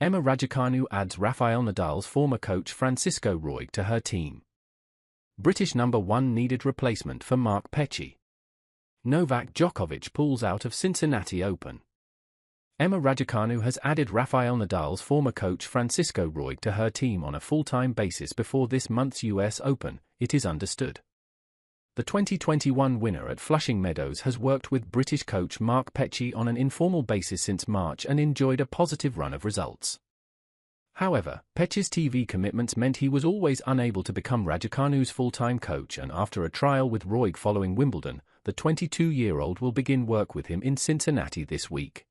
Emma Raducanu adds Rafael Nadal's former coach Francisco Roig to her team. British number 1 needed replacement for Mark Petchey. Novak Djokovic pulls out of Cincinnati Open. Emma Raducanu has added Rafael Nadal's former coach Francisco Roig to her team on a full-time basis before this month's US Open, it is understood. The 2021 winner at Flushing Meadows has worked with British coach Mark Petchey on an informal basis since March and enjoyed a positive run of results. However, Petchey's TV commitments meant he was always unable to become Raducanu's full-time coach, and after a trial with Roig following Wimbledon, the 22-year-old will begin work with him in Cincinnati this week.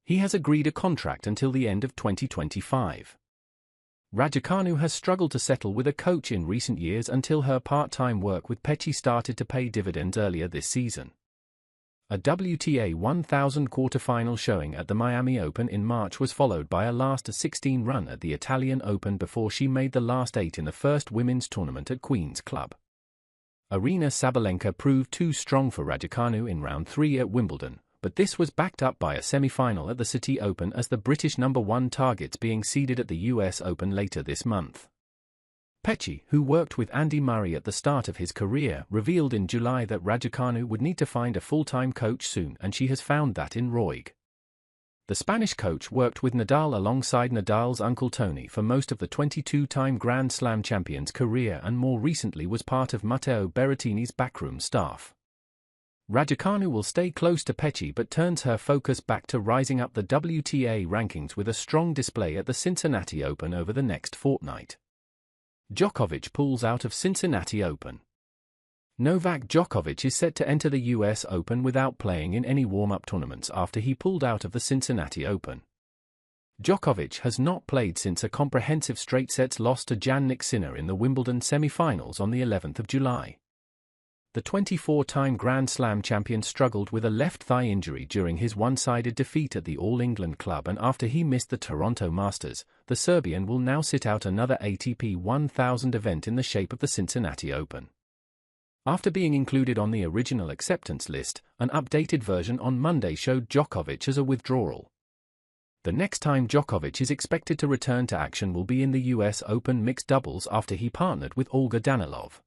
He has agreed a contract until the end of 2025. Raducanu has struggled to settle with a coach in recent years until her part-time work with Petchey started to pay dividends earlier this season. A WTA 1000 quarterfinal showing at the Miami Open in March was followed by a last-16 run at the Italian Open before she made the last 8 in the first women's tournament at Queen's Club. Aryna Sabalenka proved too strong for Raducanu in round 3 at Wimbledon, but this was backed up by a semi-final at the City Open as the British number 1 targets being seeded at the US Open later this month. Petchey, who worked with Andy Murray at the start of his career, revealed in July that Raducanu would need to find a full-time coach soon, and she has found that in Roig. The Spanish coach worked with Nadal alongside Nadal's uncle Tony for most of the 22-time Grand Slam champion's career and more recently was part of Matteo Berrettini's backroom staff. Raducanu will stay close to Petchey but turns her focus back to rising up the WTA rankings with a strong display at the Cincinnati Open over the next fortnight. Djokovic pulls out of Cincinnati Open. Novak Djokovic is set to enter the US Open without playing in any warm-up tournaments after he pulled out of the Cincinnati Open. Djokovic has not played since a comprehensive straight-sets loss to Jannik Sinner in the Wimbledon semi-finals on the 11th of July. The 24-time Grand Slam champion struggled with a left thigh injury during his one-sided defeat at the All England Club, and after he missed the Toronto Masters, the Serbian will now sit out another ATP 1000 event in the shape of the Cincinnati Open. After being included on the original acceptance list, an updated version on Monday showed Djokovic as a withdrawal. The next time Djokovic is expected to return to action will be in the US Open mixed doubles after he partnered with Olga Danilov.